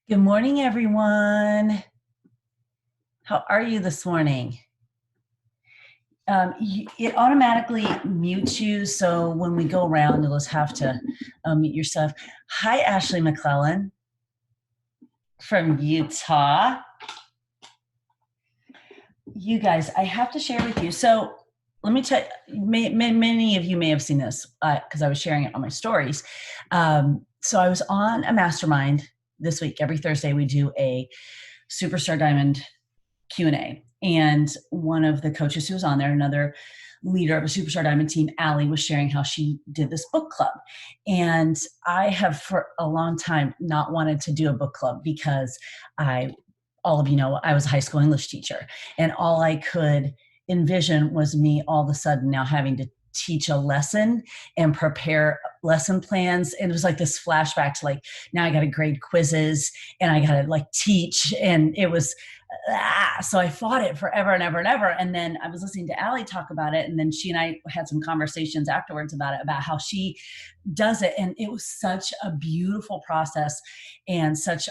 Good morning, everyone. How are you this morning? It automatically mutes you, so when we go around, you'll just have to mute yourself. Hi, Ashley McClellan from Utah. You guys, I have to share with you. So let me tell you, many of you may have seen this because I was sharing it on my stories. So I was on a mastermind this week. Every Thursday, we do a Superstar Diamond Q&A. And one of the coaches who was on there, another leader of a Superstar Diamond team, Allie, was sharing how she did this book club. And I have for a long time not wanted to do a book club because all of you know, I was a high school English teacher, and all I could envision was me all of a sudden now having to teach a lesson and prepare lesson plans. And it was like this flashback to like, now I got to grade quizzes and I got to like teach. And it was, so I fought it forever and ever and ever. And then I was listening to Allie talk about it. And then she and I had some conversations afterwards about it, about how she does it. And it was such a beautiful process and such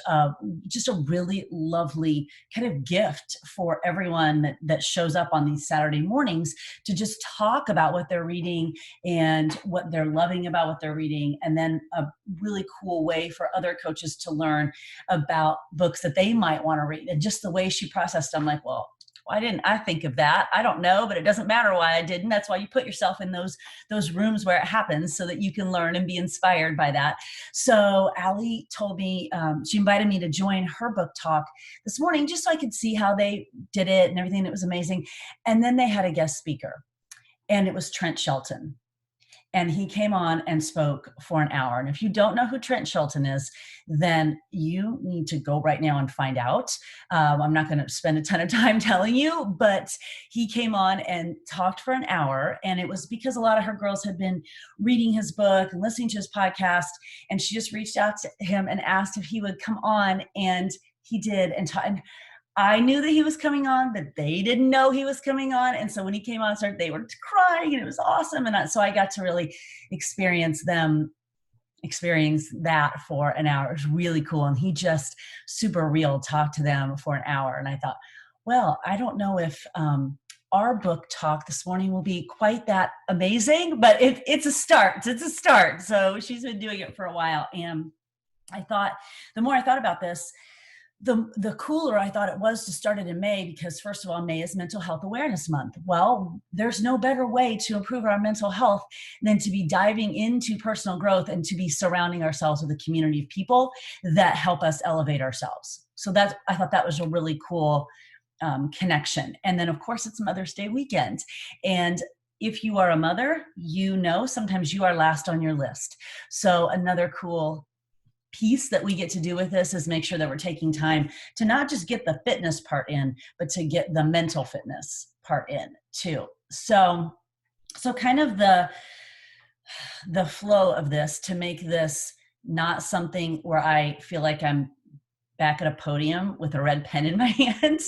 just a really lovely kind of gift for everyone that shows up on these Saturday mornings to just talk about what they're reading and what they're loving about what they're reading. And then a really cool way for other coaches to learn about books that they might want to read. And just the way she processed, I'm like, well, why didn't I think of that? I don't know, but it doesn't matter why I didn't. That's why you put yourself in those rooms where it happens so that you can learn and be inspired by that. So Allie told me, she invited me to join her book talk this morning just so I could see how they did it and everything. It was amazing. And then they had a guest speaker, and it was Trent Shelton. And he came on and spoke for an hour. And if you don't know who Trent Shelton is, then you need to go right now and find out. I'm not going to spend a ton of time telling you, but he came on and talked for an hour. And it was because a lot of her girls had been reading his book and listening to his podcast. And she just reached out to him and asked if he would come on. And he did. And I knew that he was coming on, but they didn't know he was coming on. And so when he came on, they were crying, and it was awesome. And so I got to really experience that for an hour. It was really cool. And he just super real talked to them for an hour. And I thought, well, I don't know if our book talk this morning will be quite that amazing, but it's a start. It's a start. So she's been doing it for a while. And I thought, the more I thought about this, the cooler I thought it was to start it in May, because first of all, May is Mental Health Awareness Month. Well, there's no better way to improve our mental health than to be diving into personal growth and to be surrounding ourselves with a community of people that help us elevate ourselves. So I thought that was a really cool connection. And then of course it's Mother's Day weekend. And if you are a mother, you know, sometimes you are last on your list. So another cool piece that we get to do with this is make sure that we're taking time to not just get the fitness part in, but to get the mental fitness part in too. So kind of the flow of this, to make this not something where I feel like I'm back at a podium with a red pen in my hand.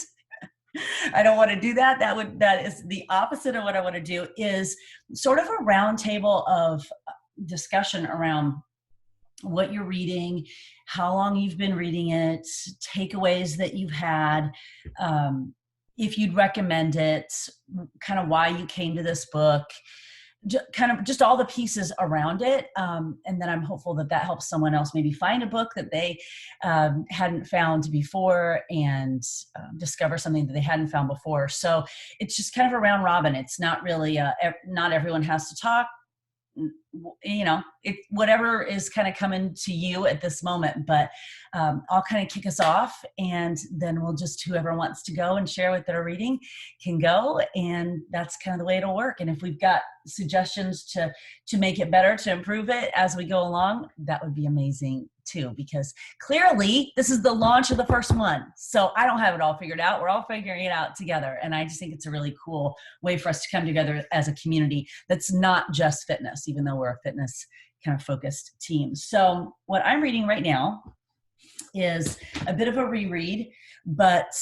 I don't want to do that. That is the opposite of what I want to do, is sort of a round table of discussion around what you're reading, how long you've been reading it, takeaways that you've had, if you'd recommend it, kind of why you came to this book, kind of just all the pieces around it. And then I'm hopeful that helps someone else maybe find a book that they hadn't found before, and discover something that they hadn't found before. So it's just kind of a round robin. It's not really, not everyone has to talk. You know, whatever is kind of coming to you at this moment, but I'll kind of kick us off, and then we'll just, whoever wants to go and share what they're reading can go, and that's kind of the way it'll work. And if we've got suggestions to make it better, to improve it as we go along, that would be amazing too, because clearly this is the launch of the first one. So I don't have it all figured out. We're all figuring it out together. And I just think it's a really cool way for us to come together as a community that's not just fitness, even though we're a fitness kind of focused team. So what I'm reading right now is a bit of a reread, but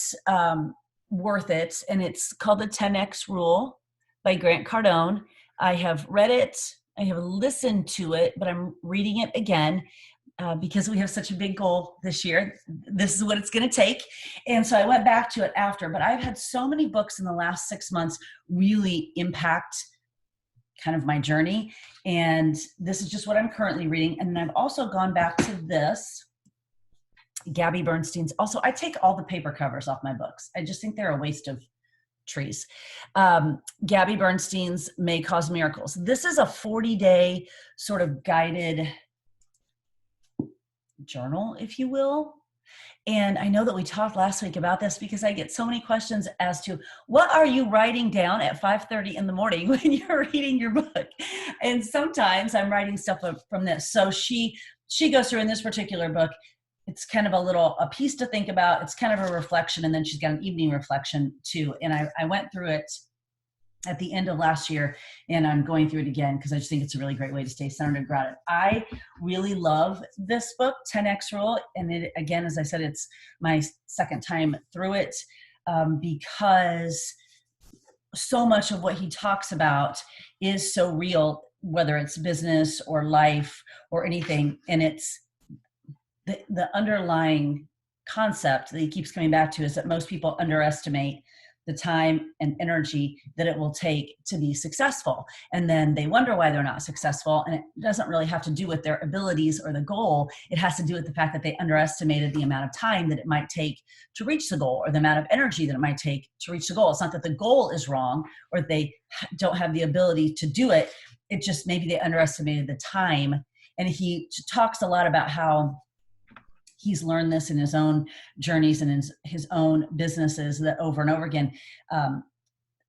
worth it. And it's called The 10X Rule by Grant Cardone. I have read it. I have listened to it, but I'm reading it again. because we have such a big goal this year. This is what it's going to take. And so I went back to it after, but I've had so many books in the last 6 months really impact kind of my journey. And this is just what I'm currently reading. And then I've also gone back to this, Gabby Bernstein's. Also, I take all the paper covers off my books. I just think they're a waste of trees. Gabby Bernstein's May Cause Miracles. This is a 40-day sort of guided journal, if you will. And I know that we talked last week about this because I get so many questions as to what are you writing down at 5:30 in the morning when you're reading your book? And sometimes I'm writing stuff from this. So she goes through in this particular book, it's kind of a piece to think about. It's kind of a reflection. And then she's got an evening reflection too. And I went through it at the end of last year, and I'm going through it again because I just think it's a really great way to stay centered and grounded. I really love this book, 10X Rule. And it, again, as I said, it's my second time through it because so much of what he talks about is so real, whether it's business or life or anything. And it's the underlying concept that he keeps coming back to is that most people underestimate the time and energy that it will take to be successful. And then they wonder why they're not successful. And it doesn't really have to do with their abilities or the goal. It has to do with the fact that they underestimated the amount of time that it might take to reach the goal, or the amount of energy that it might take to reach the goal. It's not that the goal is wrong or they don't have the ability to do it. It just maybe they underestimated the time. And he talks a lot about how he's learned this in his own journeys and in his own businesses, that over and over again,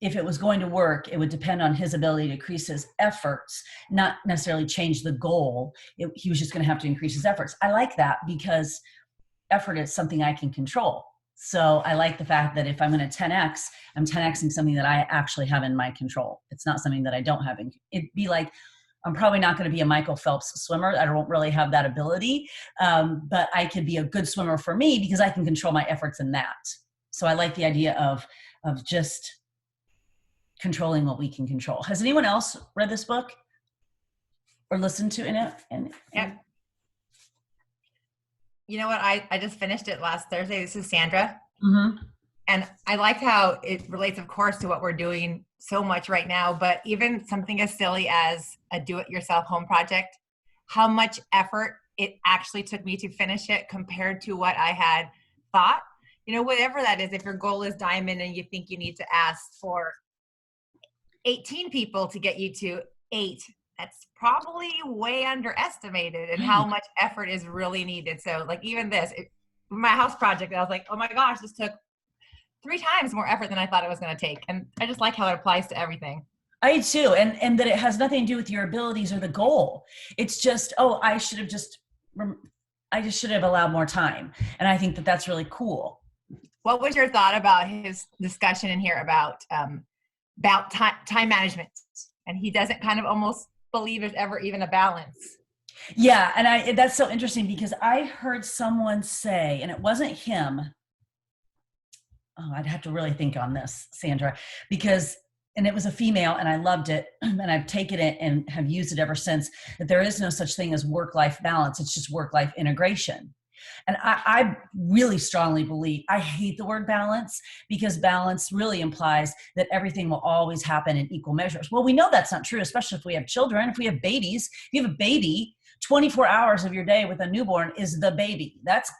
if it was going to work, it would depend on his ability to increase his efforts, not necessarily change the goal. He was just going to have to increase his efforts. I like that because effort is something I can control. So I like the fact that if I'm going to 10X, I'm 10Xing something that I actually have in my control. It's not something that I don't have. It'd be like, I'm probably not going to be a Michael Phelps swimmer. I don't really have that ability, but I could be a good swimmer for me because I can control my efforts in that. So I like the idea of just controlling what we can control. Has anyone else read this book or listened to it? Yeah. You know what? I just finished it last Thursday. This is Sandra. Mm-hmm. And I like how it relates, of course, to what we're doing so much right now, but even something as silly as a do-it-yourself home project, how much effort it actually took me to finish it compared to what I had thought. You know, whatever that is, if your goal is diamond and you think you need to ask for 18 people to get you to 8, that's probably way underestimated and how much effort is really needed. So like even this, my house project, I was like, oh my gosh, this took 3 times more effort than I thought it was going to take. And I just like how it applies to everything. I too. And that it has nothing to do with your abilities or the goal. It's just, I just should have allowed more time. And I think that that's really cool. What was your thought about his discussion in here about time management? And he doesn't kind of almost believe there's ever even a balance. Yeah. And that's so interesting because I heard someone say, and it wasn't him. Oh, I'd have to really think on this, Sandra, and it was a female and I loved it. And I've taken it and have used it ever since, that there is no such thing as work-life balance. It's just work-life integration. And I really strongly believe, I hate the word balance because balance really implies that everything will always happen in equal measures. Well, we know that's not true, especially if we have children, if we have babies. If you have a baby, 24 hours of your day with a newborn is the baby. That's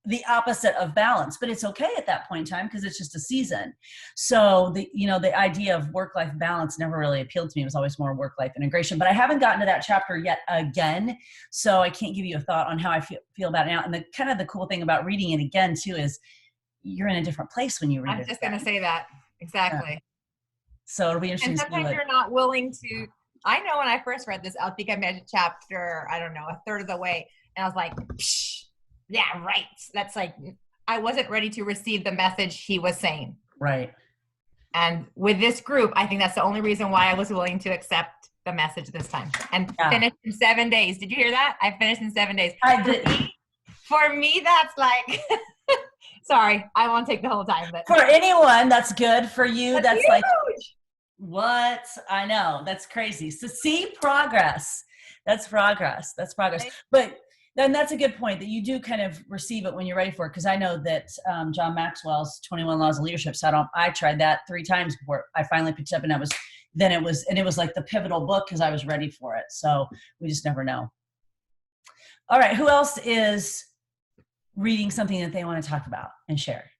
the opposite of balance, but it's okay at that point in time because it's just a season. So the idea of work-life balance never really appealed to me. It was always more work-life integration, but I haven't gotten to that chapter yet again. So I can't give you a thought on how I feel about it now. And the cool thing about reading it again too, is you're in a different place when you read it. I'm just going to say that. Exactly. Yeah. So it'll be interesting. And sometimes you're not willing to, I know when I first read this, I think I made a chapter, I don't know, a third of the way. And I was like, psh, yeah, right. That's like, I wasn't ready to receive the message he was saying. Right. And with this group, I think that's the only reason why I was willing to accept the message this time and finished in 7 days. Did you hear that? I finished in 7 days. I did. For me, that's like, sorry, I won't take the whole time. But for anyone, that's good. For you, that's huge. Like, what? I know. That's crazy. So see, progress. That's progress. That's progress. But Then that's a good point that you do kind of receive it when you're ready for it. Because I know that John Maxwell's 21 Laws of Leadership. So I tried that 3 times before I finally picked it up, and it was like the pivotal book because I was ready for it. So we just never know. All right, who else is reading something that they want to talk about and share?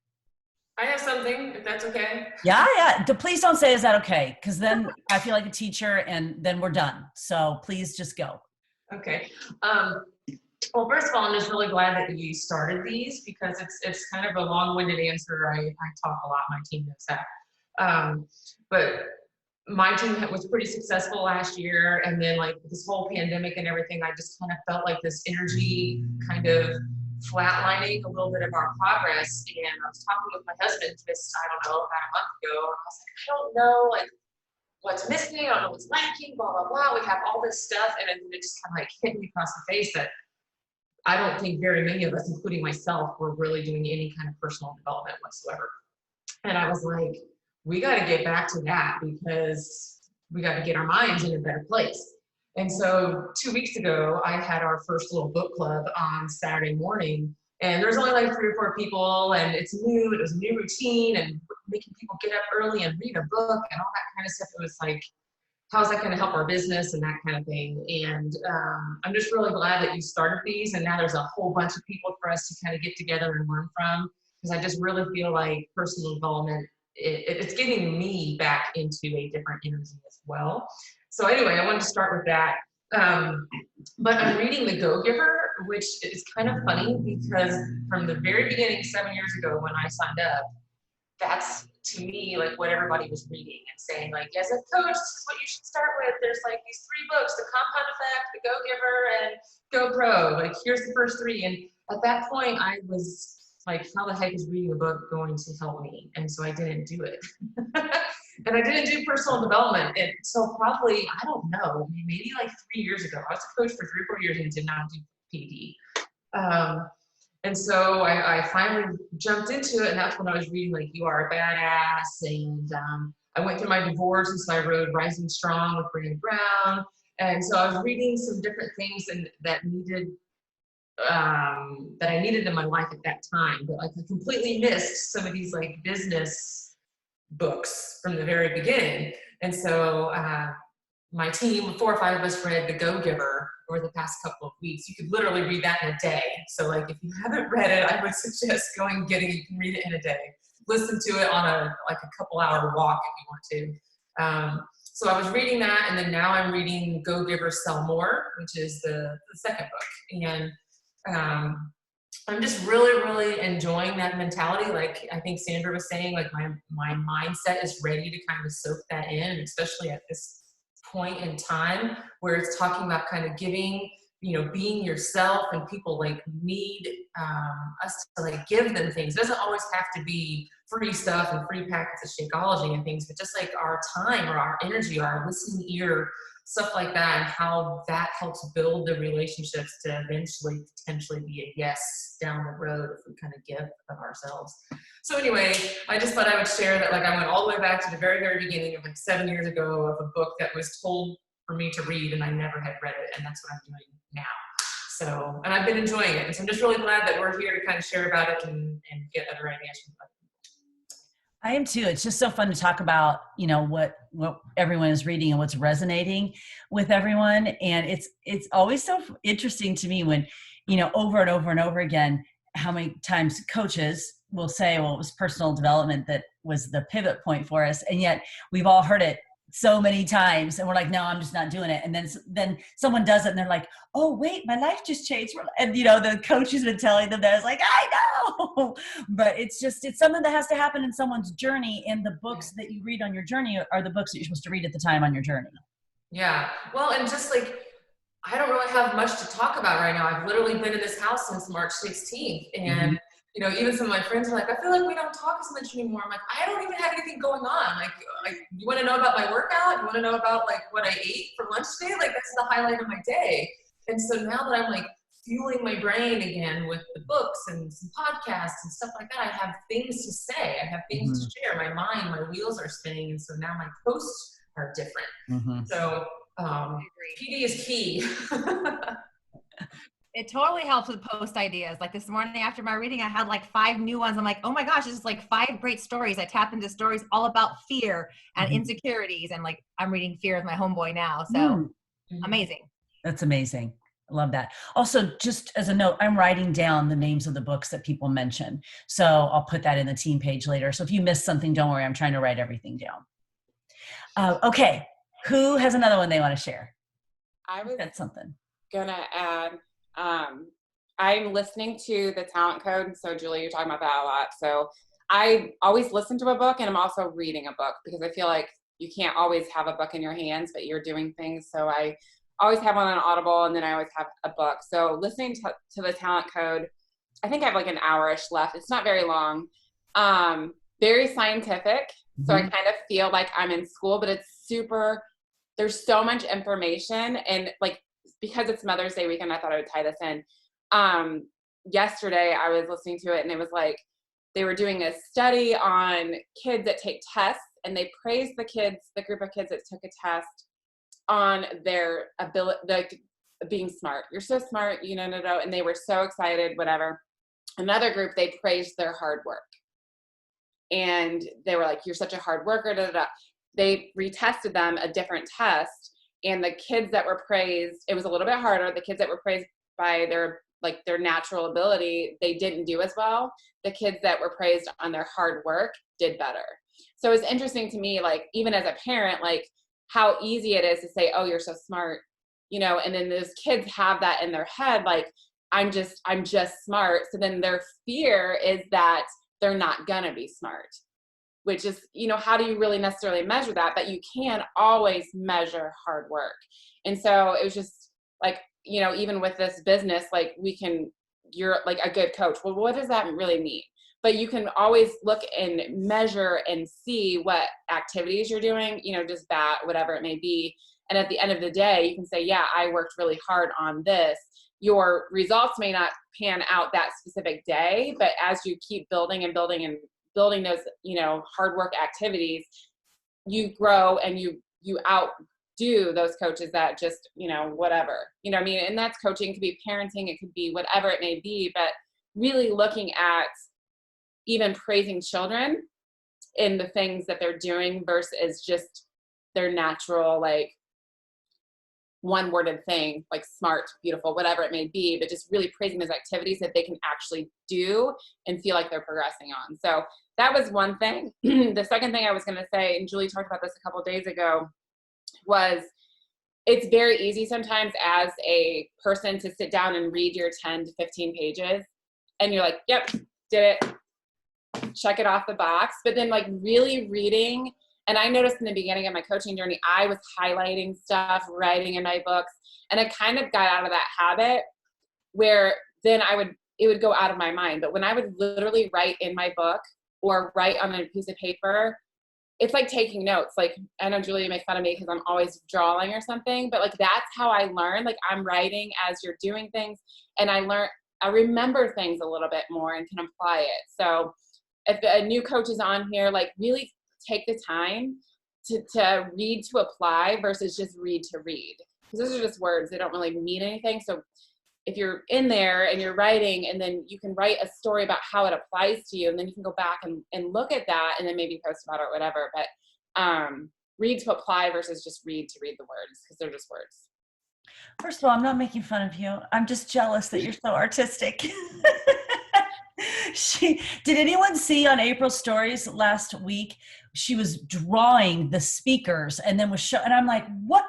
I have something, if that's okay. Yeah. Please don't say, is that okay? Because then I feel like a teacher and then we're done. So please just go. Okay. Well, first of all, I'm just really glad that you started these because it's kind of a long-winded answer. I talk a lot, my team knows that. But my team was pretty successful last year. And then like this whole pandemic and everything, I just kind of felt like this energy kind of flatlining a little bit of our progress. And I was talking with my husband just, I don't know, about a month ago. And I was like, I don't know, like, what's missing, I don't know what's lacking, blah, blah, blah. We have all this stuff. And it just kind of like hit me across the face that I don't think very many of us, including myself, were really doing any kind of personal development whatsoever. And I was like, we got to get back to that because we got to get our minds in a better place. And so 2 weeks ago, I had our first little book club on Saturday morning. And there's only like 3 or 4 people, and it's new. It was a new routine, and making people get up early and read a book and all that kind of stuff. It was like, how's that going to help our business and that kind of thing. And I'm just really glad that you started these, and now there's a whole bunch of people for us to kind of get together and learn from, because I just really feel like personal development, it's getting me back into a different energy as well. So anyway, I wanted to start with that. But I'm reading The Go-Giver, which is kind of funny because from the very beginning, 7 years ago when I signed up, that's to me like what everybody was reading and saying, like, as a coach, this is what you should start with. There's like these 3 books, The Compound Effect, The Go-Giver, and Go Pro. Like, here's the first 3. And at that point, I was like, how the heck is reading a book going to help me? And so I didn't do it. And I didn't do personal development until probably, I don't know, maybe like 3 years ago. I was a coach for 3 or 4 years and did not do PD. And so I finally jumped into it, and that's when I was reading like You Are a Badass, and I went through my divorce, and so I wrote Rising Strong with Brene Brown. And so I was reading some different things that I needed in my life at that time, but like I completely missed some of these like business books from the very beginning. And so my team, 4 or 5 of us, read The Go-Giver over the past couple of weeks. You could literally read that in a day. So like if you haven't read it, I would suggest going and getting it. You can read it in a day. Listen to it on a couple hour walk if you want to. So I was reading that, and then now I'm reading Go-Giver, Sell More, which is the second book. And I'm just really, really enjoying that mentality. Like I think Sandra was saying, like my mindset is ready to kind of soak that in, and especially at this point in time where it's talking about kind of giving, being yourself, and people like need us to like give them things. It doesn't always have to be free stuff and free packets of Shakeology and things, but just like our time or our energy, our listening ear, stuff like that, and how that helps build the relationships to eventually potentially be a yes down the road if we kind of give of ourselves. So anyway, I just thought I would share that, like I went all the way back to the very, very beginning of like 7 years ago of a book that was told for me to read, and I never had read it, and that's what I'm doing now. So, and I've been enjoying it. And so I'm just really glad that we're here to kind of share about it and get other ideas from other people. I am too. It's just so fun to talk about, what everyone is reading and what's resonating with everyone. And it's always so interesting to me when, over and over and over again, how many times coaches will say, well, it was personal development that was the pivot point for us. And yet we've all heard it so many times, and we're like, no, I'm just not doing it. And then someone does it, and they're like, oh wait, my life just changed. And the coach has been telling them that. It's like, I know, but it's something that has to happen in someone's journey. And the books that you read on your journey are the books that you're supposed to read at the time on your journey. Yeah, well, and just like, I don't really have much to talk about right now. I've literally been in this house since March 16th, and even some of my friends are like, I feel like we don't talk as much anymore. I'm like, I don't even have anything going on. Like you want to know about my workout? You want to know about like what I ate for lunch today? Like that's the highlight of my day. And so now that I'm like fueling my brain again with the books and some podcasts and stuff like that, I have things to say. I have things to share. My mind, my wheels are spinning. And so now my posts are different. So PD is key. It totally helps with post ideas. Like this morning after my reading, I had like 5 new ones. I'm like, oh my gosh, this is like 5 great stories. I tap into stories all about fear and insecurities. And like, I'm reading Fear with my homeboy now. So amazing. That's amazing. I love that. Also, just as a note, I'm writing down the names of the books that people mention. So I'll put that in the team page later. So if you miss something, don't worry. I'm trying to write everything down. Okay. Who has another one they want to share? I was That's something. gonna add, I'm listening to the Talent Code. So Julie, you're talking about that a lot. So I always listen to a book, and I'm also reading a book, because I feel like you can't always have a book in your hands, but you're doing things. So I always have one on Audible, and then I always have a book. So listening to the Talent Code, I think I have like an hour-ish left. It's not very long. Very scientific. So I kind of feel like I'm in school, but it's super, there's so much information. And like, because it's Mother's Day weekend, I thought I would tie this in. Yesterday I was listening to it, and it was like, they were doing a study on kids that take tests, and they praised the group of kids that took a test on their ability, like being smart. You're so smart, and they were so excited, whatever. Another group, they praised their hard work. And they were like, you're such a hard worker, da, da, da. They retested them a different test, and the kids that were praised, it was a little bit harder. The kids that were praised by their natural ability, they didn't do as well. The kids that were praised on their hard work did better. So it's interesting to me, like, even as a parent, like, how easy it is to say, oh, you're so smart, and then those kids have that in their head, like, I'm just smart. So then their fear is that they're not gonna be smart, which is, how do you really necessarily measure that? But you can always measure hard work. And so it was just like, even with this business, like, you're like a good coach. Well, what does that really mean? But you can always look and measure and see what activities you're doing, just that, whatever it may be. And at the end of the day, you can say, yeah, I worked really hard on this. Your results may not pan out that specific day, but as you keep building and building and building those, hard work activities, you grow, and you outdo those coaches that just, whatever, what I mean? And that's coaching. It could be parenting. It could be whatever it may be, but really looking at even praising children in the things that they're doing versus just their natural, like, one-worded thing, like smart, beautiful, whatever it may be, but just really praising those activities that they can actually do and feel like they're progressing on. So that was one thing. The second thing I was going to say, and Julie talked about this a couple of days ago, was it's very easy sometimes as a person to sit down and read your 10 to 15 pages, and you're like, yep, did it, check it off the box. But then, like, really reading. And I noticed in the beginning of my coaching journey, I was highlighting stuff, writing in my books, and I kind of got out of that habit where then it would go out of my mind. But when I would literally write in my book or write on a piece of paper, it's like taking notes. Like, I know Julia makes fun of me because I'm always drawing or something, but like, that's how I learn. Like, I'm writing as you're doing things, and I remember things a little bit more and can apply it. So if a new coach is on here, like, really take the time to read to apply versus just read to read, because those are just words. They don't really mean anything. So if you're in there and you're writing, and then you can write a story about how it applies to you, and then you can go back and look at that, and then maybe post about it or whatever. But read to apply versus just read to read the words, because they're just words. First of all, I'm not making fun of you. I'm just jealous that you're so artistic. Did anyone see on April's stories last week? She was drawing the speakers and then and I'm like, what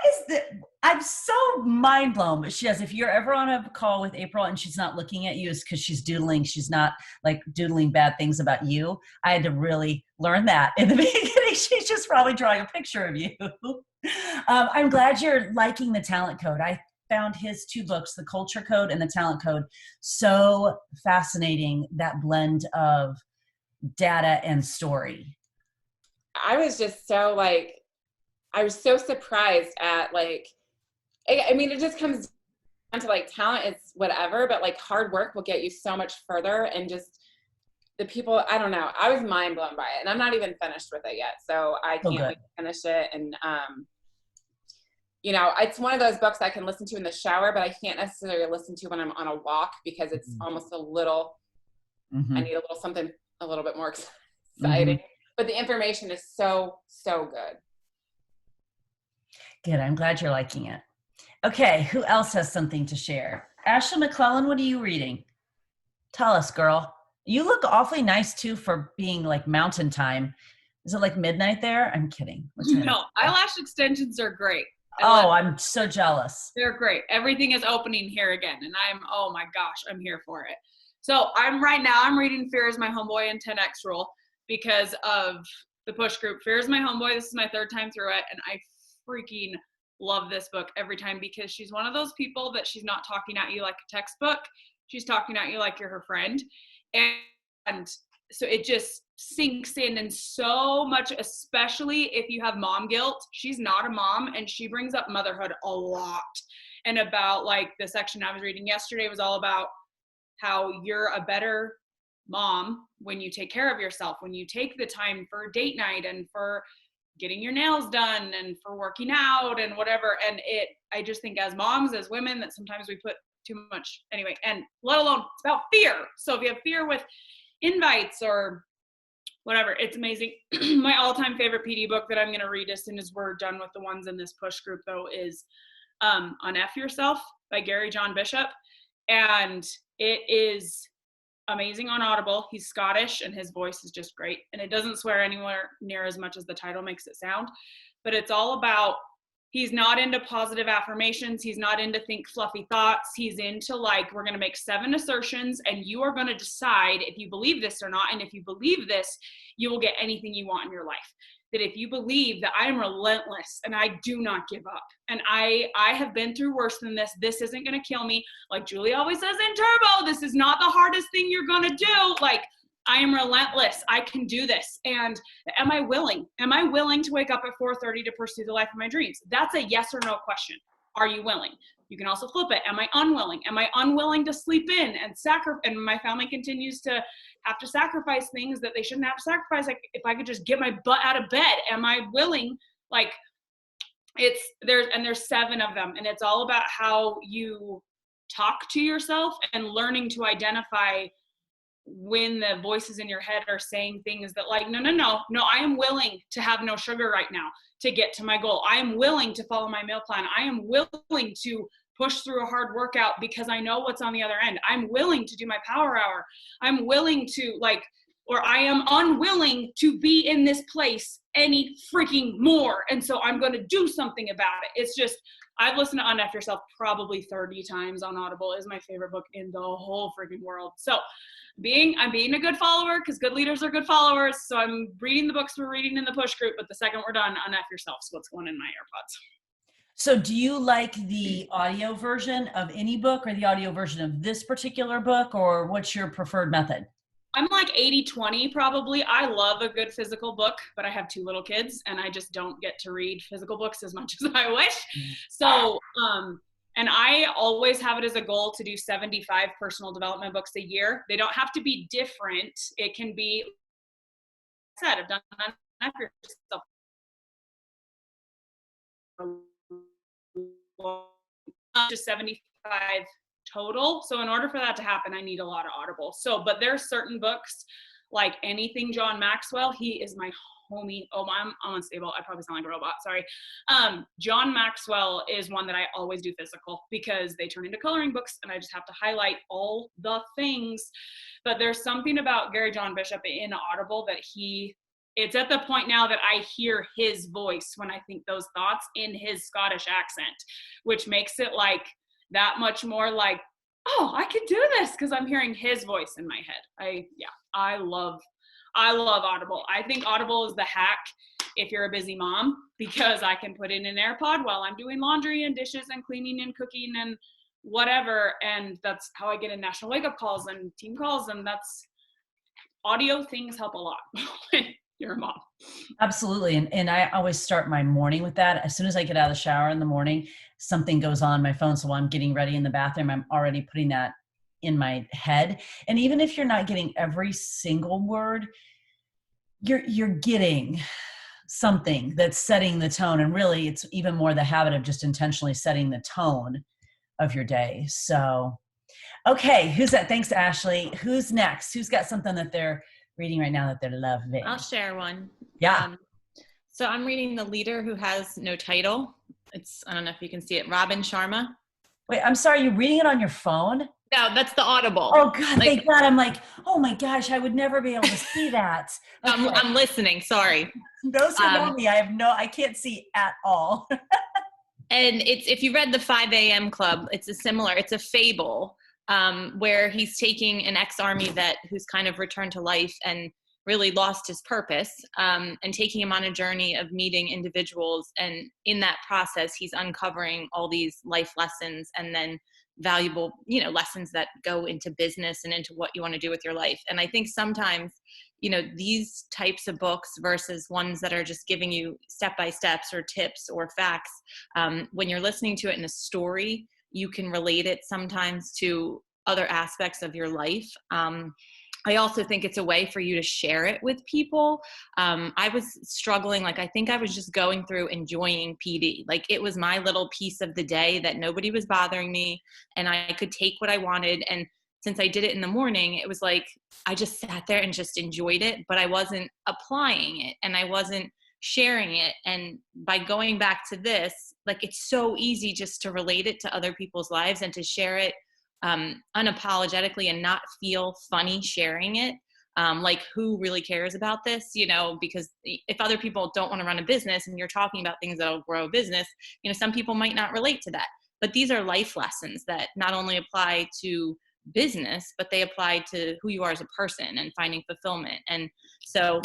is this? I'm so mind blown. But she has, if you're ever on a call with April and she's not looking at you, it's because she's doodling. She's not like doodling bad things about you. I had to really learn that in the beginning. She's just probably drawing a picture of you. I'm glad you're liking the Talent Code. I found his 2 books, The Culture Code and The Talent Code, so fascinating, that blend of data and story. I was just so I was so surprised at, like, I mean, it just comes down to, like, talent is whatever, but like, hard work will get you so much further. And just the people, I don't know, I was mind blown by it, and I'm not even finished with it yet. So I can't wait to finish it. And you know, it's one of those books I can listen to in the shower, but I can't necessarily listen to when I'm on a walk because it's almost a little, I need a little something a little bit more exciting. But the information is so, so good. Good. I'm glad you're liking it. Okay. Who else has something to share? Ashley McClellan, what are you reading? Tell us, girl. You look awfully nice too for being like mountain time. Is it like midnight there? I'm kidding. No, eyelash extensions are great. I'm so jealous. They're great. Everything is opening here again. And oh my gosh, I'm here for it. So I'm reading Fear is My Homeboy and 10X Rule because of the push group. Fear is My Homeboy. This is my third time through it. And I freaking love this book every time because she's one of those people that she's not talking at you like a textbook. She's talking at you like you're her friend. And so it just sinks in and so much, especially if you have mom guilt. She's not a mom and she brings up motherhood a lot. And about like the section I was reading yesterday was all about how you're a better mom when you take care of yourself, when you take the time for date night and for getting your nails done and for working out and whatever. And I just think as moms, as women, that sometimes we put too much anyway, and let alone it's about fear. So if you have fear with invites or whatever, it's amazing. My all-time favorite PD book that I'm going to read as soon as we're done with the ones in this push group though is on F Yourself by Gary John Bishop. And it is amazing on Audible. He's Scottish and his voice is just great. And it doesn't swear anywhere near as much as the title makes it sound, but it's all about, he's not into positive affirmations. He's not into think fluffy thoughts. He's into like, we're going to make 7 assertions and you are going to decide if you believe this or not. And if you believe this, you will get anything you want in your life. That if you believe that I am relentless and I do not give up and I have been through worse than this isn't going to kill me. Like Julie always says in Turbo, this is not the hardest thing you're going to do. Like I am relentless. I can do this. And am I willing? Am I willing to wake up at 4:30 to pursue the life of my dreams? That's a yes or no question. Are you willing? You can also flip it. Am I unwilling? Am I unwilling to sleep in and and my family continues to have to sacrifice things that they shouldn't have to sacrifice. Like if I could just get my butt out of bed, am I willing? Like there's 7 of them. And it's all about how you talk to yourself and learning to identify when the voices in your head are saying things that like, no, I am willing to have no sugar right now to get to my goal. I am willing to follow my meal plan. I am willing to push through a hard workout because I know what's on the other end. I'm willing to do my power hour. I'm willing to or I am unwilling to be in this place any freaking more. And so I'm going to do something about it. It's just, I've listened to Unf Yourself probably 30 times on Audible. Is my favorite book in the whole freaking world. So I'm being a good follower because good leaders are good followers. So I'm reading the books we're reading in the push group, but the second we're done, Unf Yourself is what's going in my AirPods. So do you like the audio version of any book or the audio version of this particular book, or what's your preferred method? I'm like 80-20 probably. I love a good physical book, but I have 2 little kids and I just don't get to read physical books as much as I wish. So, and I always have it as a goal to do 75 personal development books a year. They don't have to be different. It can be, like I said, I've done enough for yourself to 75 total. So in order for that to happen, I need a lot of Audible. So, but there are certain books like anything John Maxwell, he is my homie. Oh, I'm unstable. I probably sound like a robot. Sorry. John Maxwell is one that I always do physical because they turn into coloring books and I just have to highlight all the things. But there's something about Gary John Bishop in Audible that it's at the point now that I hear his voice when I think those thoughts in his Scottish accent, which makes it like that much more like, oh, I can do this because I'm hearing his voice in my head. I love Audible. I think Audible is the hack if you're a busy mom because I can put in an AirPod while I'm doing laundry and dishes and cleaning and cooking and whatever. And that's how I get in national wake up calls and team calls. And that's audio things help a lot when you're a mom. Absolutely. And I always start my morning with that. As soon as I get out of the shower in the morning, something goes on my phone. So while I'm getting ready in the bathroom, I'm already putting that in my head. And even if you're not getting every single word, you're getting something that's setting the tone. And really, it's even more the habit of just intentionally setting the tone of your day. So, okay, who's that? Thanks, Ashley. Who's next? Who's got something that they're reading right now that they're loving? I'll share one. Yeah. So I'm reading The Leader Who Has No Title. It's, I don't know if you can see it, Robin Sharma. Wait, I'm sorry, you're reading it on your phone? No, that's the Audible. Oh God, thank God. I'm like, oh my gosh, I would never be able to see that. Okay. I'm listening, sorry. Those who know me, I can't see at all. And it's, if you read the 5 a.m. Club, it's a fable where he's taking an ex-army vet who's kind of returned to life and really lost his purpose, and taking him on a journey of meeting individuals. And in that process, he's uncovering all these life lessons and then valuable, lessons that go into business and into what you want to do with your life. And I think sometimes, these types of books versus ones that are just giving you step-by-steps or tips or facts, when you're listening to it in a story, you can relate it sometimes to other aspects of your life. I also think it's a way for you to share it with people. I was struggling, I think I was just going through enjoying PD. It was my little piece of the day that nobody was bothering me and I could take what I wanted. And since I did it in the morning, it was I just sat there and just enjoyed it, but I wasn't applying it and I wasn't sharing it. And by going back to this, it's so easy just to relate it to other people's lives and to share it unapologetically and not feel funny sharing it. Who really cares about this, because if other people don't want to run a business and you're talking about things that'll grow a business, some people might not relate to that. But these are life lessons that not only apply to business, but they apply to who you are as a person and finding fulfillment. And so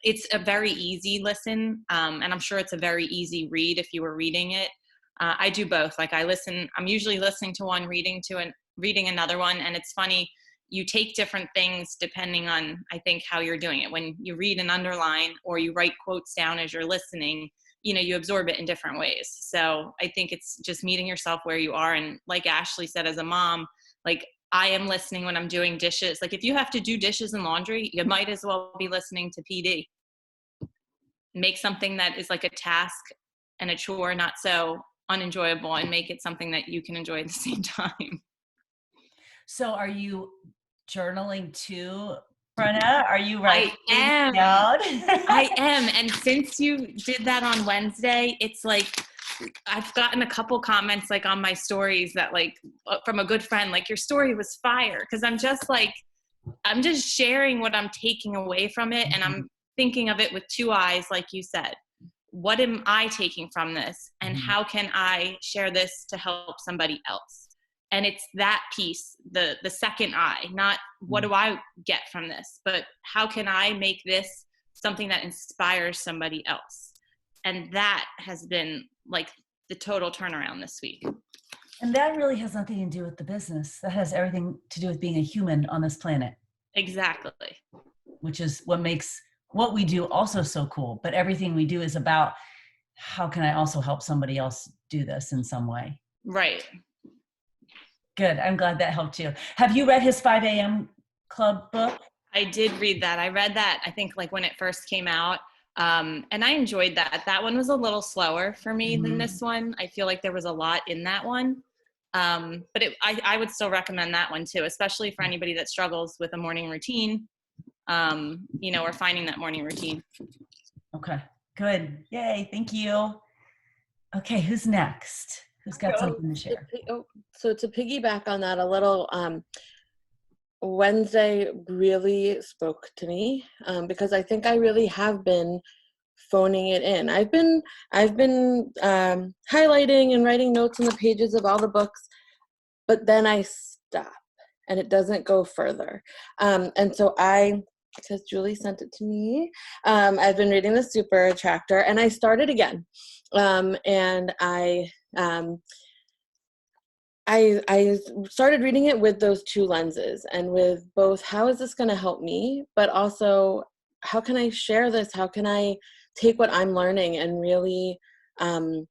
it's a very easy listen. And I'm sure it's a very easy read if you were reading it. I do both. I'm usually listening to one, reading another one. And it's funny, you take different things depending on, I think, how you're doing it. When you read and underline or you write quotes down as you're listening, you absorb it in different ways. So I think it's just meeting yourself where you are. And like Ashley said, as a mom, I am listening when I'm doing dishes. If you have to do dishes and laundry, you might as well be listening to PD. Make something that is a task and a chore, not so unenjoyable, and make it something that you can enjoy at the same time. So are you journaling too, Brenna? Are you writing I am. down? I am. And since you did that on Wednesday, it's I've gotten a couple comments on my stories that from a good friend, your story was fire. Cause I'm just sharing what I'm taking away from it. And I'm thinking of it with two eyes, like you said. What am I taking from this? And how can I share this to help somebody else? And it's that piece, the second eye, not what do I get from this, but how can I make this something that inspires somebody else? And that has been the total turnaround this week. And that really has nothing to do with the business. That has everything to do with being a human on this planet. Exactly. Which is what makes what we do also so cool. But everything we do is about how can I also help somebody else do this in some way? Right. Good. I'm glad that helped you. Have you read his 5 a.m. Club book? I did read that. I read that, I think, when it first came out. And I enjoyed that. That one was a little slower for me than this one. I feel there was a lot in that one. But I would still recommend that one too, especially for anybody that struggles with a morning routine, or finding that morning routine. Okay, good. Yay. Thank you. Okay. Who's next? Who's got something to share? So to piggyback on that a little, Wednesday really spoke to me because I think I really have been phoning it in. I've been highlighting and writing notes on the pages of all the books, but then I stop and it doesn't go further. And so because Julie sent it to me, I've been reading the Super Attractor and I started again. And I started reading it with those two lenses and with both, how is this going to help me? But also, how can I share this? How can I take what I'm learning and really put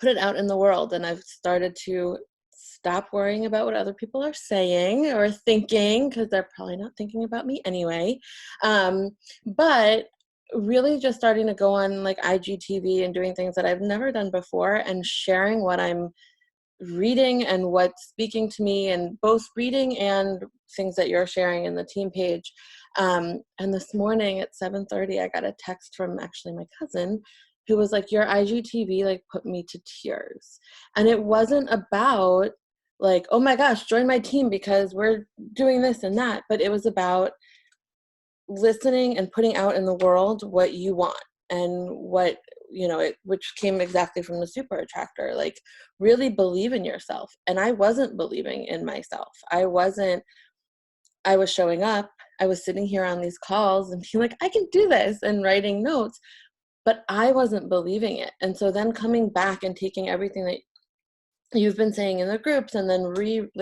it out in the world? And I've started to stop worrying about what other people are saying or thinking, because they're probably not thinking about me anyway. But really just starting to go on like IGTV and doing things that I've never done before and sharing what I'm reading and what's speaking to me, and both reading and things that you're sharing in the team page. And this morning at 7:30, I got a text from actually my cousin who was like, your IGTV like put me to tears. And it wasn't about like, oh my gosh, join my team because we're doing this and that, but it was about listening and putting out in the world what you want and what, which came exactly from the Super Attractor, like really believe in yourself. And I wasn't believing in myself. I was showing up, I was sitting here on these calls and being like, I can do this, and writing notes, but I wasn't believing it. And so then coming back and taking everything that you've been saying in the groups and then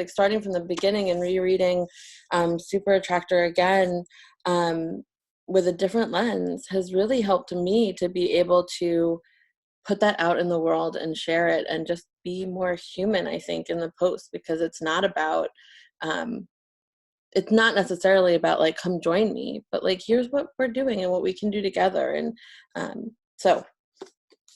starting from the beginning and rereading Super Attractor again with a different lens has really helped me to be able to put that out in the world and share it and just be more human, I think, in the post, because it's not about it's not necessarily about like, come join me, but like, here's what we're doing and what we can do together. And so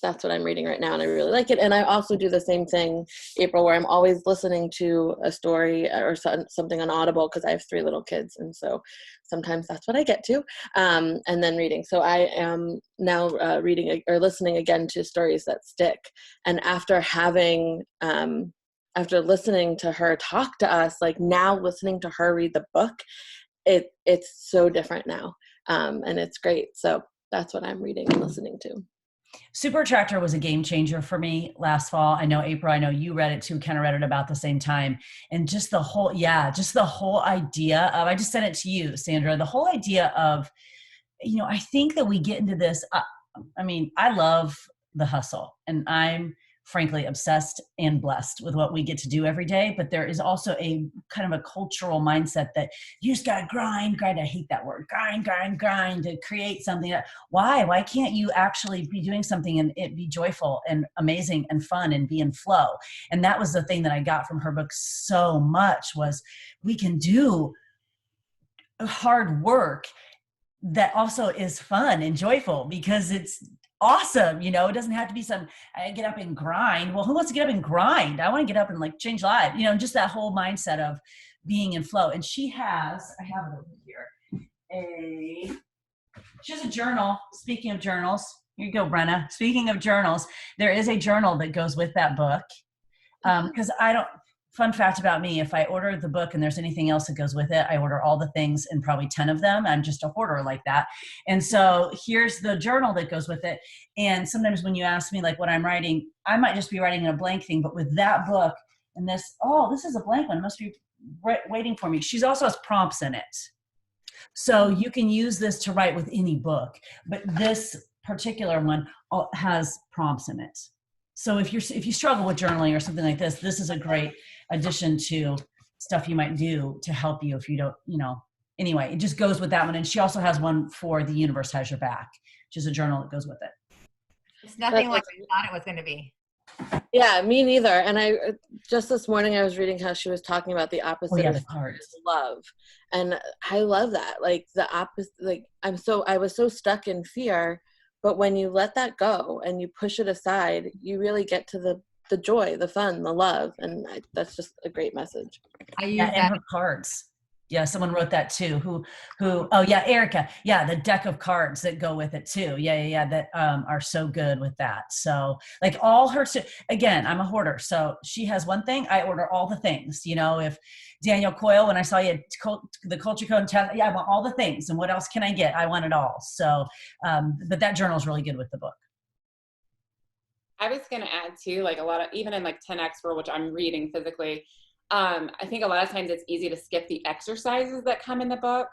that's what I'm reading right now, and I really like it. And I also do the same thing, April, where I'm always listening to a story or something on Audible, because I have 3 little kids, and so sometimes that's what I get to, and then reading. So I am now reading or listening again to Stories That Stick. And after listening to her talk to us, like now listening to her read the book, it's so different now, and it's great. So that's what I'm reading and listening to. Super Attractor was a game changer for me last fall. I know, April, I know you read it too, kind of read it about the same time. And just the whole idea of, I just sent it to you, Sandra, the whole idea of, I think that we get into this, I love the hustle, and I'm frankly obsessed and blessed with what we get to do every day. But there is also a kind of a cultural mindset that you just got to grind. I hate that word, grind to create something. Why can't you actually be doing something and it be joyful and amazing and fun and be in flow? And that was the thing that I got from her book so much, was we can do hard work that also is fun and joyful, because it's awesome. It doesn't have to be I get up and grind. Well, who wants to get up and grind? I want to get up and like change lives, just that whole mindset of being in flow. And I have it over here. She has a journal. Speaking of journals, here you go, Brenna. Speaking of journals, there is a journal that goes with that book. Because fun fact about me, if I order the book and there's anything else that goes with it, I order all the things and probably 10 of them. I'm just a hoarder like that. And so here's the journal that goes with it. And sometimes when you ask me like what I'm writing, I might just be writing a blank thing, but with that book and this is a blank one. It must be waiting for me. She also has prompts in it. So you can use this to write with any book, but this particular one has prompts in it. So if you struggle with journaling or something like this is a great addition to stuff you might do to help you if you don't, anyway, it just goes with that one. And she also has one for The Universe Has Your Back, which is a journal that goes with it. It's nothing like I thought it was going to be. Yeah, me neither. And I just this morning I was reading how she was talking about the opposite of the cards. Love. And I love that. Like the opposite, like I was so stuck in fear, but when you let that go and you push it aside, you really get to the joy, the fun, the love. And that's just a great message. I use that. And her cards. Yeah, someone wrote that too. Oh yeah, Erica. Yeah, the deck of cards that go with it too. Yeah. That are so good with that. So like all her, again, I'm a hoarder. So she has one thing, I order all the things. If Daniel Coyle, when I saw you the culture code, I want all the things. And what else can I get? I want it all. So, but that journal is really good with the book. I was going to add too, like a lot of, even in like 10X World, which I'm reading physically, I think a lot of times it's easy to skip the exercises that come in the book.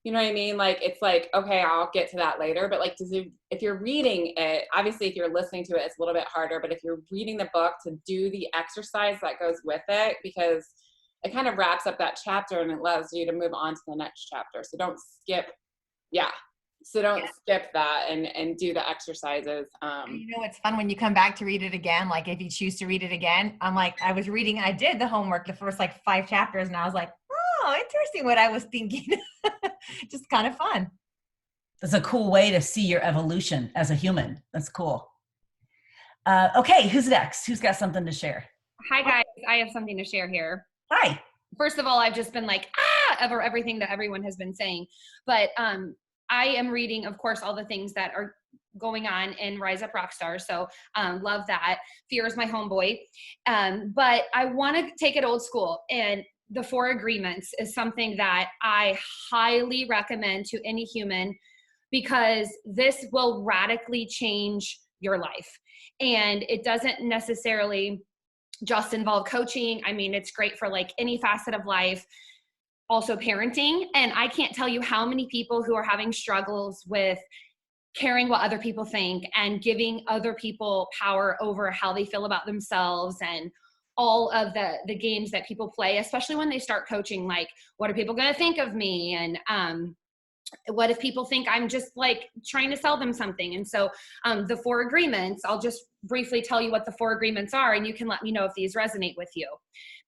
You know what I mean? Like, it's like, okay, I'll get to that later. But like, if you're reading it, obviously if you're listening to it, it's a little bit harder. But if you're reading the book, to do the exercise that goes with it, because it kind of wraps up that chapter and it allows you to move on to the next chapter. So don't skip. Yeah. So don't skip that and do the exercises. It's fun when you come back to read it again. Like if you choose to read it again, I did the homework, the first like 5 chapters, and I was like, oh, interesting what I was thinking. Just kind of fun. That's a cool way to see your evolution as a human. That's cool. Okay, who's next? Who's got something to share? Hi guys, I have something to share here. Hi. First of all, I've just been like, over everything that everyone has been saying. But I am reading, of course, all the things that are going on in Rise Up Rockstar. So love that. Fear is my homeboy. But I want to take it old school. And the 4 agreements is something that I highly recommend to any human, because this will radically change your life. And it doesn't necessarily just involve coaching. I mean, it's great for like any facet of life, also parenting. And I can't tell you how many people who are having struggles with caring what other people think and giving other people power over how they feel about themselves, and all of the games that people play, especially when they start coaching, like, what are people going to think of me? And what if people think I'm just like trying to sell them something? And so the 4 agreements, I'll just briefly tell you what the 4 agreements are, and you can let me know if these resonate with you.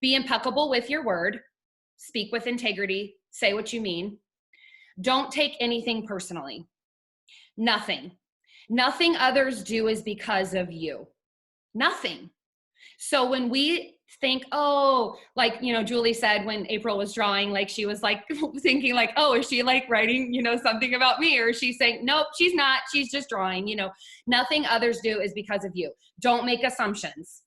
Be impeccable with your word. Speak with integrity. Say what you mean. Don't take anything personally. Nothing others do is because of you. Nothing. So when we think, oh, like, you know, Julie said when April was drawing, like she was like thinking like, oh, is she like writing, you know, something about me? Or she's saying, nope, she's not. She's just drawing. You know, nothing others do is because of you. Don't make assumptions.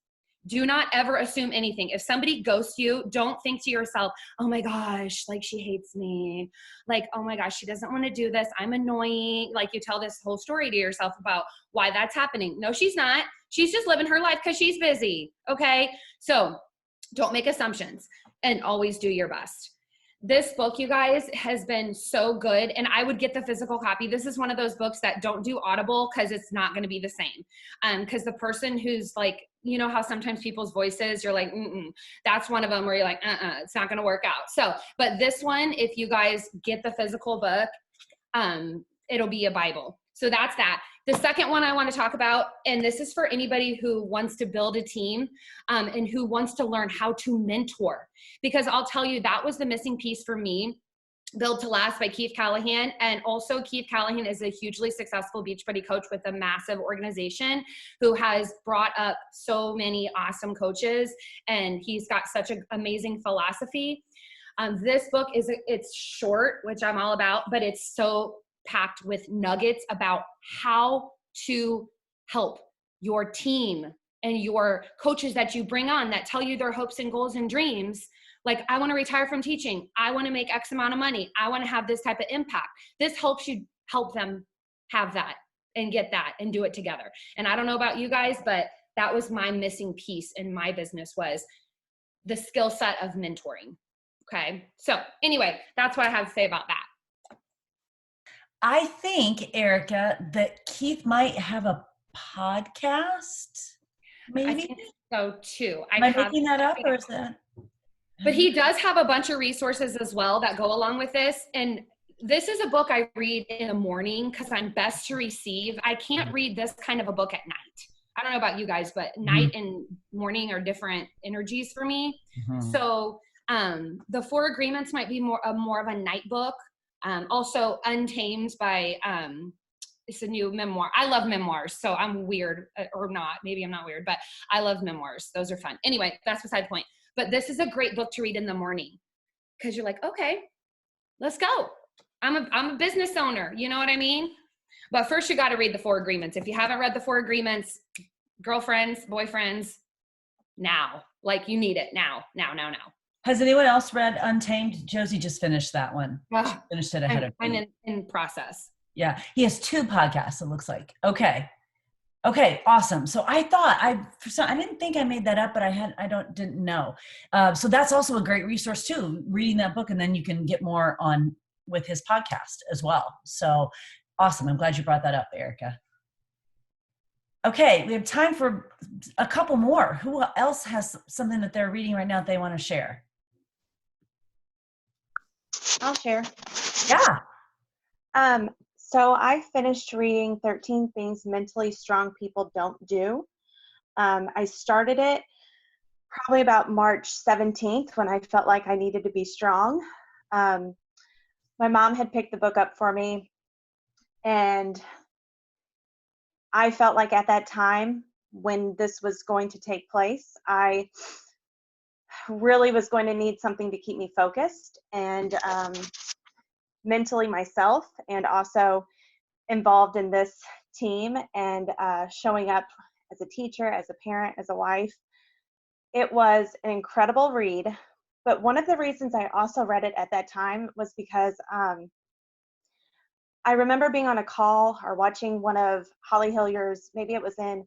Do not ever assume anything. If somebody ghosts you, don't think to yourself, oh my gosh, like she hates me. Like, oh my gosh, she doesn't want to do this. I'm annoying. Like, you tell this whole story to yourself about why that's happening. No, she's not. She's just living her life because she's busy. Okay. So don't make assumptions and always do your best. This book, you guys, has been so good. And I would get the physical copy. This is one of those books that don't do Audible because it's not going to be the same. Because the person who's like, you know how sometimes people's voices, you're like, that's one of them where you're like, it's not going to work out. So, but this one, if you guys get the physical book, it'll be a Bible. So that's that. The second one I want to talk about, and this is for anybody who wants to build a team and who wants to learn how to mentor, because I'll tell you, that was the missing piece for me. Build to Last by Keith Callahan. And also Keith Callahan is a hugely successful Beachbody coach with a massive organization who has brought up so many awesome coaches, and he's got such an amazing philosophy. This book it's short, which I'm all about, but it's so packed with nuggets about how to help your team and your coaches that you bring on that tell you their hopes and goals and dreams. Like, I want to retire from teaching. I want to make X amount of money. I want to have this type of impact. This helps you help them have that and get that and do it together. And I don't know about you guys, but that was my missing piece in my business, was the skill set of mentoring. Okay. So anyway, that's what I have to say about that. I think, Erica, that Keith might have a podcast. Maybe. I think so too. Am I making that up, or is that? But he does have a bunch of resources as well that go along with this. And this is a book I read in the morning because I'm best to receive. I can't read this kind of a book at night. I don't know about you guys, but night and morning are different energies for me. So the 4 Agreements might be more of a night book. Also Untamed by, it's a new memoir. I love memoirs, so I'm weird, or not. Maybe I'm not weird, but I love memoirs. Those are fun. Anyway, that's beside the point. But this is a great book to read in the morning because you're like, okay, let's go. I'm a business owner. You know what I mean? But first you got to read the 4 Agreements. If you haven't read the 4 Agreements, girlfriends, boyfriends, now, like, you need it now. Has anyone else read Untamed? Josie just finished that one. She finished it ahead of me. I'm in process. Yeah. He has 2 podcasts, it looks like. Okay, awesome. So I thought I didn't think I made that up, but didn't know. So that's also a great resource too, reading that book, and then you can get more on with his podcast as well. So awesome. I'm glad you brought that up, Erica. Okay, we have time for a couple more. Who else has something that they're reading right now that they want to share? I'll share. Yeah. So I finished reading 13 Things Mentally Strong People Don't Do. I started it probably about March 17th when I felt like I needed to be strong. My mom had picked the book up for me, And I felt like at that time when this was going to take place, I really was going to need something to keep me focused and mentally myself, and also involved in this team and showing up as a teacher, as a parent, as a wife. It was an incredible read. But one of the reasons I also read it at that time was because I remember being on a call or watching one of Holly Hillier's, maybe it was in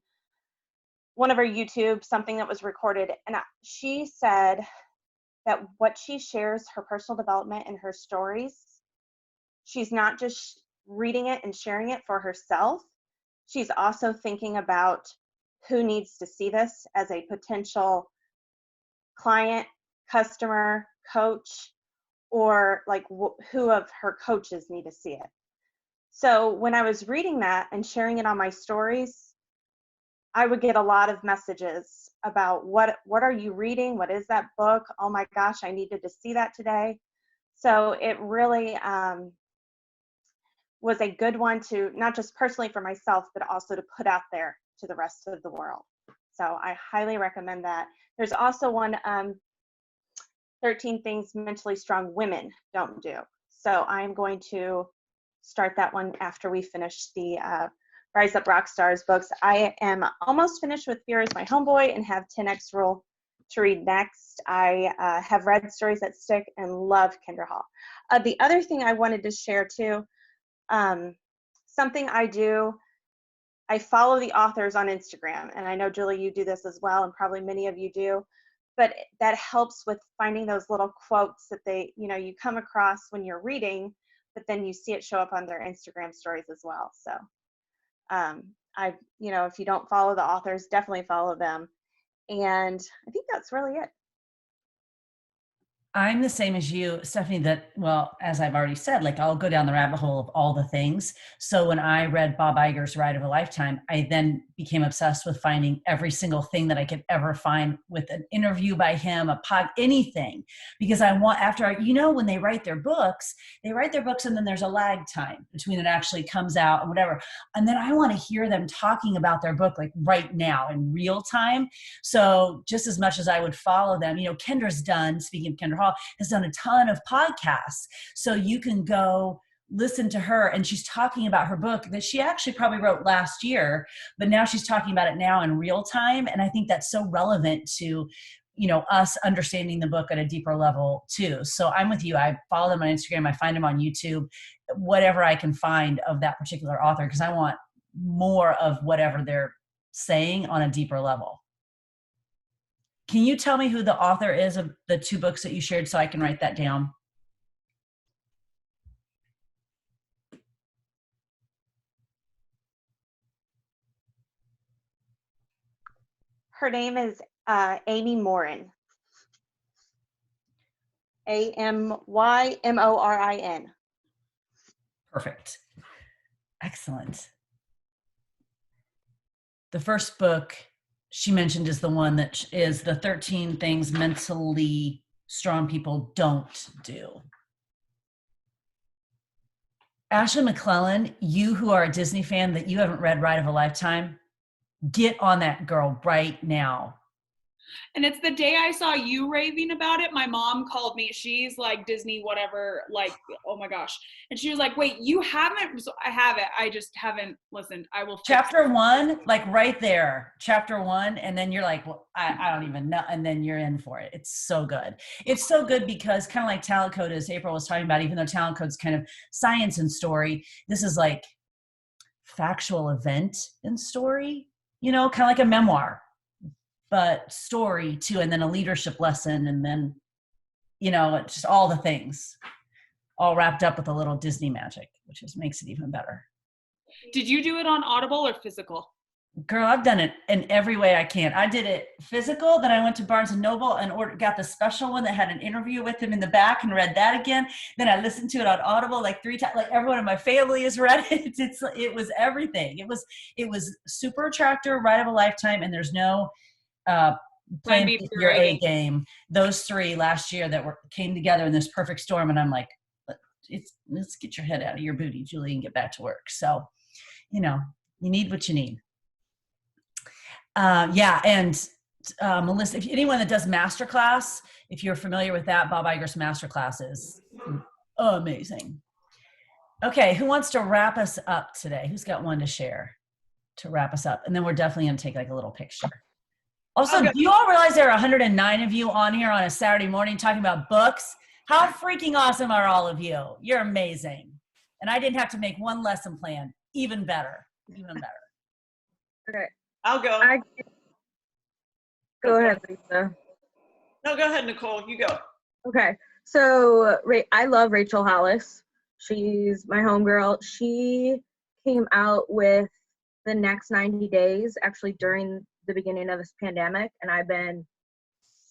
one of her YouTube, something that was recorded. And she said that what she shares, her personal development and her stories, she's not just reading it and sharing it for herself. She's also thinking about who needs to see this as a potential client, customer, coach, or like who of her coaches need to see it. So when I was reading that and sharing it on my stories, I would get a lot of messages about what are you reading? What is that book? Oh my gosh, I needed to see that today. So it really was a good one to, not just personally for myself, but also to put out there to the rest of the world. So I highly recommend that. There's also one, 13 Things Mentally Strong Women Don't Do. So I'm going to start that one after we finish the Rise Up Rockstars books. I am almost finished with Fear is My Homeboy and have 10X Rule to read next. I have read Stories That Stick and love Kendra Hall. The other thing I wanted to share too, something I do, I follow the authors on Instagram, and I know, Julie, you do this as well, and probably many of you do, but that helps with finding those little quotes that you come across when you're reading, but then you see it show up on their Instagram stories as well. So if you don't follow the authors, definitely follow them. And I think that's really it. I'm the same as you, Stephanie, that, well, as I've already said, like I'll go down the rabbit hole of all the things. So when I read Bob Iger's Ride of a Lifetime, I then became obsessed with finding every single thing that I could ever find with an interview by him, anything, because I want, when they write their books and then there's a lag time between it actually comes out and whatever. And then I want to hear them talking about their book like right now in real time. So just as much as I would follow them, Kendra's done, speaking of Kendra Hall, has done a ton of podcasts. So you can go listen to her, and she's talking about her book that she actually probably wrote last year, but now she's talking about it now in real time. And I think that's so relevant to, us understanding the book at a deeper level too. So I'm with you. I follow them on Instagram. I find them on YouTube, whatever I can find of that particular author, because I want more of whatever they're saying on a deeper level. Can you tell me who the author is of the two books that you shared so I can write that down? Her name is Amy Morin. AMYMORIN. Perfect. Excellent. The first book she mentioned is the one that is the 13 Things Mentally Strong People Don't Do. Ashley McClellan, you who are a Disney fan that you haven't read Ride of a Lifetime, get on that girl right now. And it's the day I saw you raving about it, my mom called me. She's like Disney, whatever, like, oh my gosh. And she was like, wait, you haven't? So I have it. I just haven't listened. I will. Chapter 1, like right there, chapter 1. And then you're like, well, I don't even know. And then you're in for it. It's so good. It's so good because kind of like Talent Code, as April was talking about, even though Talent Code's kind of science and story, this is like factual event and story, kind of like a memoir, but story too, and then a leadership lesson, and then, it's just all the things all wrapped up with a little Disney magic, which just makes it even better. Did you do it on Audible or physical? Girl, I've done it in every way I can. I did it physical, then I went to Barnes & Noble and got the special one that had an interview with him in the back and read that again. Then I listened to it on Audible like 3 times. Like everyone in my family has read it. It was everything. It was Super Attractor, Ride of a Lifetime, and there's no playing your A game. Those 3 last year that came together in this perfect storm, and I'm like, let's get your head out of your booty, Julie, and get back to work. So, you need what you need. And Melissa, if anyone that does masterclass, if you're familiar with that, Bob Iger's masterclass is amazing. Okay, who wants to wrap us up today? Who's got one to share to wrap us up? And then we're definitely going to take like a little picture. Also, do you all realize there are 109 of you on here on a Saturday morning talking about books? How freaking awesome are all of you? You're amazing. And I didn't have to make one lesson plan. Even better. Even better. Okay. I'll go. Go ahead, Lisa. No, go ahead, Nicole. You go. Okay. So I love Rachel Hollis. She's my homegirl. She came out with the next 90 days actually during the beginning of this pandemic, and I've been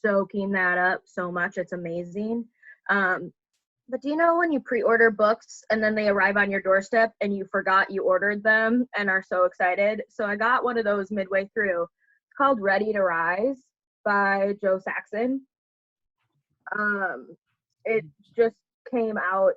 soaking that up so much. It's amazing. But do you know when you pre-order books and then they arrive on your doorstep and you forgot you ordered them and are so excited? So I got one of those midway through. It's called Ready to Rise by Joe Saxon. It just came out.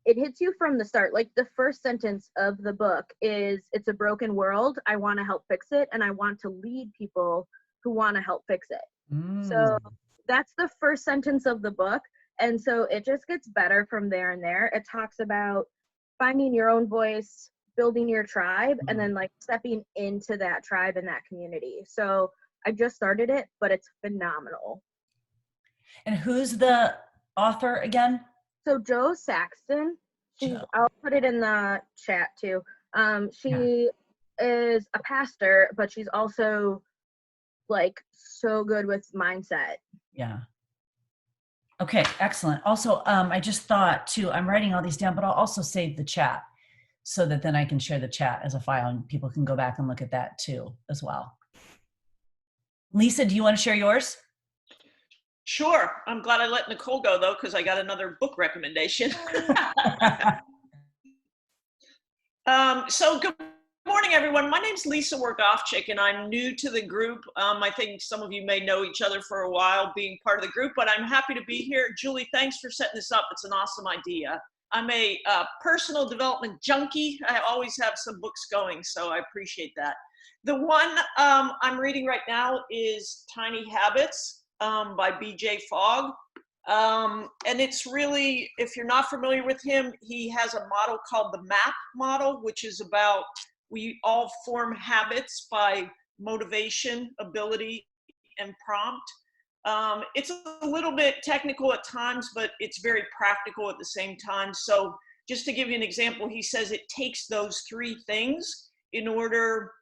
It hits you from the start. Like the first sentence of the book is, "It's a broken world. I want to help fix it, and I want to lead people who want to help fix it." So that's the first sentence of the book. And so it just gets better from there and there. It talks about finding your own voice, building your tribe, and then like stepping into that tribe and that community. So I just started it, but it's phenomenal. And who's the author again? So Joe Saxon, I'll put it in the chat too. She is a pastor, but she's also like so good with mindset. Yeah. Okay, excellent. Also, I just thought too, I'm writing all these down, but I'll also save the chat so that then I can share the chat as a file and people can go back and look at that too as well. Lisa, do you want to share yours? Sure. I'm glad I let Nicole go though, because I got another book recommendation. So good morning, everyone. My name's Lisa Workoff, and I'm new to the group. I think some of you may know each other for a while being part of the group, but I'm happy to be here. Julie, thanks for setting this up. It's an awesome idea. I'm a personal development junkie. I always have some books going, so I appreciate that. The one I'm reading right now is Tiny Habits by BJ Fogg. And it's really, if you're not familiar with him, he has a model called the MAP model, which is about we all form habits by motivation, ability, and prompt. It's a little bit technical at times, but it's very practical at the same time. So just to give you an example, he says it takes those three things in order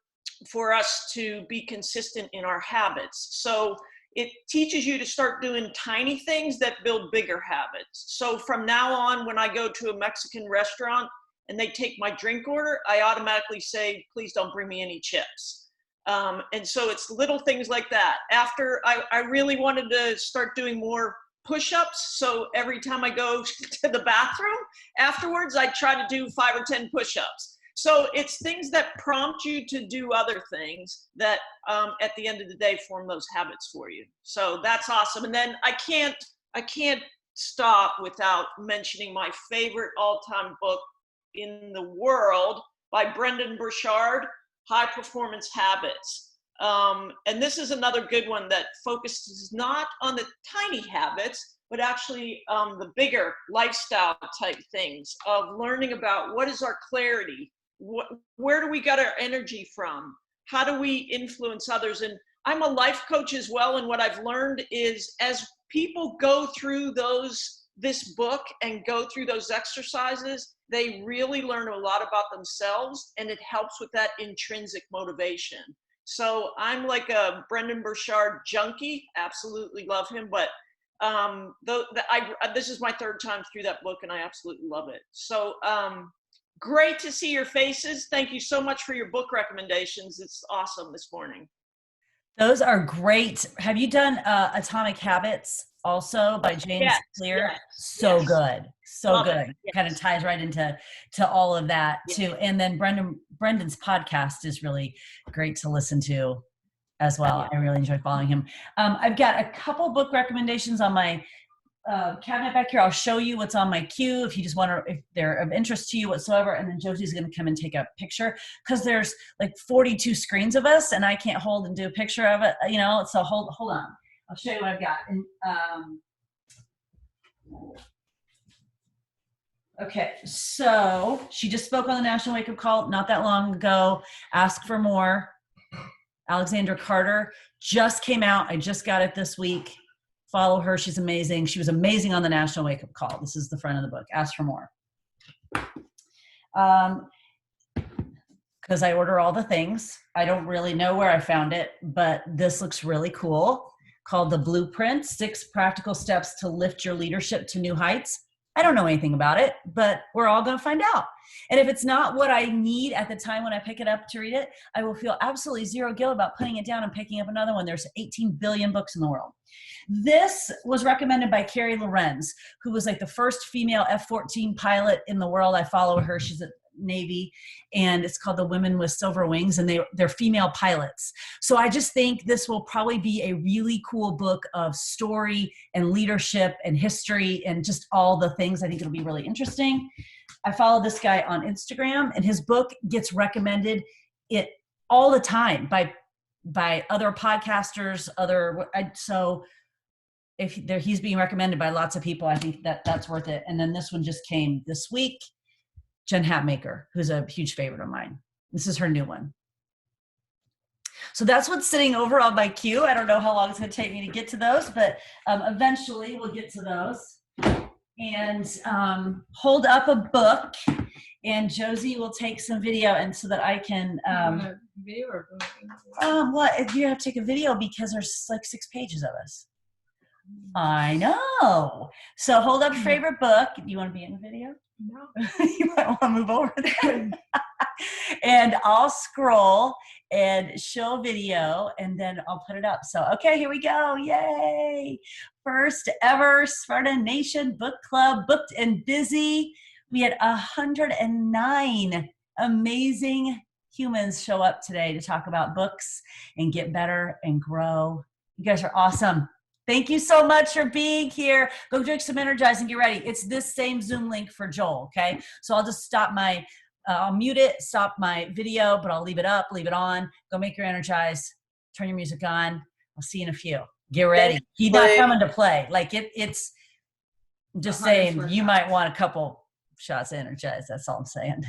for us to be consistent in our habits. So it teaches you to start doing tiny things that build bigger habits. So from now on, when I go to a Mexican restaurant and they take my drink order, I automatically say, please don't bring me any chips. And so it's little things like that. After I really wanted to start doing more push-ups. So every time I go to the bathroom afterwards, I try to do 5 or 10 push-ups. So it's things that prompt you to do other things that at the end of the day form those habits for you. So that's awesome. And then I can't stop without mentioning my favorite all-time book in the world by Brendan Burchard, High Performance Habits. And this is another good one that focuses not on the tiny habits, but actually the bigger lifestyle type things of learning about what is our clarity, where do we get our energy from, how do we influence others. And I'm a life coach as well, and what I've learned is as people go through this book and go through those exercises, they really learn a lot about themselves, and it helps with that intrinsic motivation. So I'm like a Brendan Burchard junkie, absolutely love him, but this is my third time through that book and I absolutely love it. So great to see your faces. Thank you so much for your book recommendations. It's awesome this morning. Those are great. Have you done Atomic Habits also by James Clear? Yes, so good. So love good. it. Yes. Kind of ties right into all of that too. And then Brendan's podcast is really great to listen to as well. I really enjoy following him. I've got a couple book recommendations on my cabinet back here. I'll show you what's on my queue if you just want to, if they're of interest to you whatsoever. And then Josie's going to come and take a picture because there's like 42 screens of us and I can't hold and do a picture of it, you know, so hold on. I'll show you what I've got. And, okay, so she just spoke on the National Wake Up Call not that long ago. Ask for More. Alexandra Carter just came out. I just got it this week. Follow her. She's amazing. She was amazing on the National Wake Up Call. This is the front of the book. Ask for More. Because I order all the things. I don't really know where I found it, but this looks really cool. Called The Blueprint, 6 Practical Steps to Lift Your Leadership to New Heights. I don't know anything about it, but we're all going to find out. And if it's not what I need at the time when I pick it up to read it, I will feel absolutely zero guilt about putting it down and picking up another one. There's 18 billion books in the world. This was recommended by Carrie Lorenz, who was like the first female F-14 pilot in the world. I follow her. She's at Navy, and it's called The Women with Silver Wings, and they're female pilots. So I just think this will probably be a really cool book of story and leadership and history and just all the things. I think it'll be really interesting. I follow this guy on Instagram, and his book gets recommended it all the time by other podcasters, so if he's being recommended by lots of people, I think that's worth it. And then this one just came this week. Jen Hatmaker, who's a huge favorite of mine. This is her new one. So that's what's sitting over on my queue. I don't know how long it's going to take me to get to those, but eventually we'll get to those. And hold up a book, and Josie will take some video, and so that I can. Video or well, you have to take a video because there's like 6 pages of us. I know. So hold up your favorite book. Do you want to be in the video? No. You might want to move over there. And I'll scroll and show video, and then I'll put it up. So, okay, here we go. Yay. First ever Sparta Nation Book Club, booked and busy. We had 109 amazing humans show up today to talk about books and get better and grow. You guys are awesome. Thank you so much for being here. Go drink some Energize and get ready. It's this same Zoom link for Joel, okay? So I'll just stop I'll mute it, stop my video, but I'll leave it up, leave it on. Go make your Energize, turn your music on. I'll see you in a few. Get ready. He's not coming to play. Like it's just saying you might want a couple shots of Energize. That's all I'm saying.